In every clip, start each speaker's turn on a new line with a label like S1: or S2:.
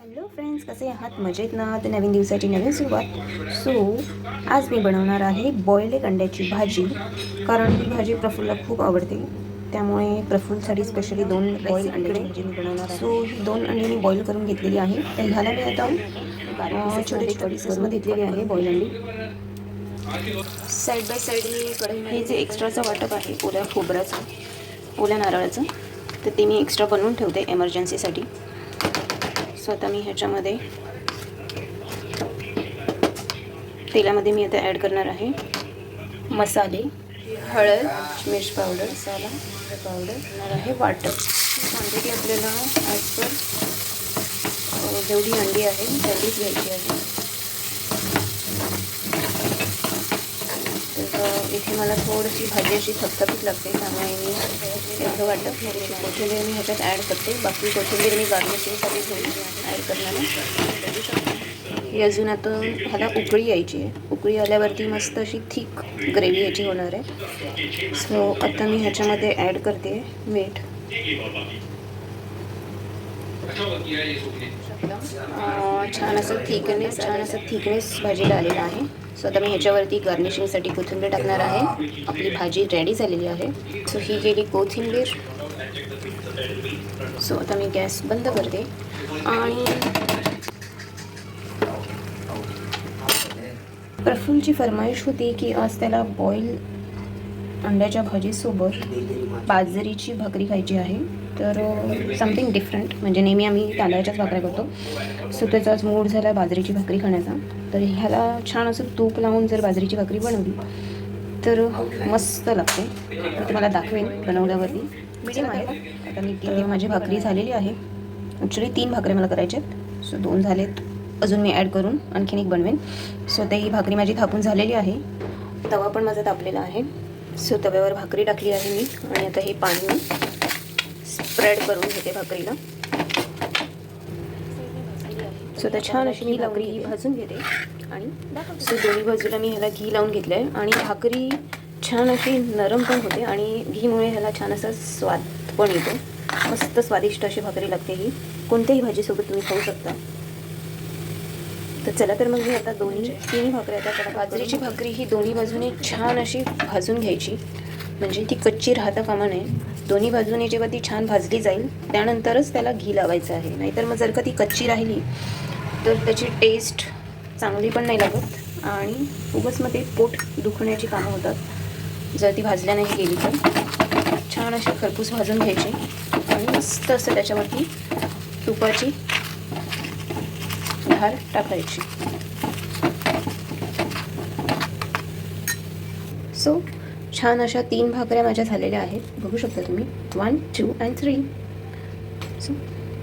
S1: Hello friends, कसे आहात? मजेत ना? तर नवीन दिवसाची नवीन सुरुवात. आज मी बनवणार आहे बॉइल्ड अंड्याची भाजी, कारण ही भाजी प्रफुल्लला खूप आवडते. त्यामुळे प्रफुल्लसाठी स्पेशली 2 बॉइल्ड अंड्याची भाजी मी बनवणार आहे. ही 2 अंडी मी बॉईल करून घेतलेली आहे. तर ह्याला मी आता छोटे छोटे पीसेसमध्ये घेतलेली आहे बॉइल्ड अंडी. साईड बाय साईड मी कढई, हे जे एक्स्ट्राचं वाटप आहे ओल्या खोबऱ्याचं, ओल्या नारळाचं, तर ते मी एक्स्ट्रा बनवून ठेवते एमर्जन्सीसाठी. सो आता मी ह्याच्यामध्ये तेलामध्ये मी आता ॲड करणार आहे मसाले, हळद, मिर्च पावडर, मसाला पावडर, करणार आहे वाटप. क्वांटिटी आपल्याला ॲज पर जेवढी अंडी आहे तेवढीच घ्यायची आहे. तर इथे मला थोडीशी भाजी अशी थपथपीत लागते, त्यामुळे मी एवढं वाटप थोडीशी कोथिंबीर मी ह्याच्यात ॲड करते. बाकी कोथिंबीर मी गार्निशिंगसाठी थोडी ॲड करणार आहे. अजून आता ह्याला उकळी यायची आहे. उकळी आल्यावरती मस्त अशी थिक ग्रेव्ही याची होणार आहे. सो आता मी ह्याच्यामध्ये ॲड करते मीठ. छान असं थिकनेस भाजीला आलेला आहे. सो आता मी ह्याच्यावरती गार्निशिंगसाठी कोथिंबीर टाकणार आहे. आपली भाजी रेडी झालेली आहे. सो ही गेली कोथिंबीर. सो आता मी गॅस बंद करते आणि प्रफुल्लची फरमाईश होती की आज त्याला बॉईल अंड्याच्या भाजीसोबत बाजरीची भाकरी खायची आहे. तर समथिंग डिफरंट, म्हणजे नेहमी आम्ही तांदळाच्याच भाकऱ्या करतो. सो त्याचा आज मूड झाला बाजरीची भाकरी खाण्याचा. तर ह्याला छान असं तूप लावून जर बाजरीची भाकरी बनवली तर मस्त लागते. मी तुम्हाला दाखवेन बनवल्यावरती. मीडियम आहे. आता मी माझी भाकरी झालेली आहे. ॲक्च्युली 3 भाकऱ्या मला करायच्या आहेत. सो 2 झालेत, अजून मी ॲड करून आणखीन एक बनवेन. सो आता ही भाकरी माझी थापून झालेली आहे. तवा पण माझा तापलेला आहे. सो तव्यावर भाकरी टाकली आहे मी, आणि आता हे पाणी मी स्प्रेड करून घेते भाकरीला. सो आता छान अशी मी भाकरी भाजून घेते आणि सो दोन्ही बाजूला मी ह्याला घी लावून घेतलं आहे. आणि भाकरी छान अशी नरम पण होते आणि घीमुळे ह्याला छान असा स्वाद पण येतो. मस्त स्वादिष्ट अशी भाकरी लागते. ही कोणत्याही भाजीसोबत तुम्ही खाऊ शकता. तर चला, तर मग मी आता तिन्ही भाकरी आता बाजरीची भाकरी ही दोन्ही बाजूने छान अशी भाजून घ्यायची, म्हणजे ती कच्ची राहता कामा नये. दोन्ही बाजूने जेव्हा ती छान भाजली जाईल त्यानंतरच त्याला घी लावायचं आहे. नाहीतर मग जर का ती कच्ची राहिली तर त्याची टेस्ट चांगली पण नाही लागत आणि उगाच मग ते पोट दुखण्याची कामं होतात जर ती भाजल्या नाही गेली तर. छान अशी खरपूस भाजून घ्यायची आणि मस्त असं त्याच्यावरती तुपाची धार टाकायची. सो छान अशा 3 भाकऱ्या माझ्या झालेल्या आहेत. बघू शकता तुम्ही 1, 2 आणि 3.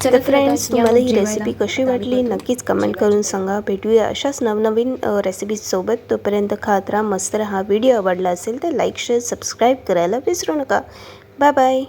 S2: तर फ्रेंड्स, तुम्हाला ही रेसिपी कशी वाटली नक्कीच कमेंट करून सांगा. भेटूया अशाच नवनवीन रेसिपीजसोबत. तोपर्यंत खात राहा, मस्त राहा. व्हिडिओ आवडला असेल तर लाईक, शेअर, सबस्क्राईब करायला विसरू नका. Bye bye.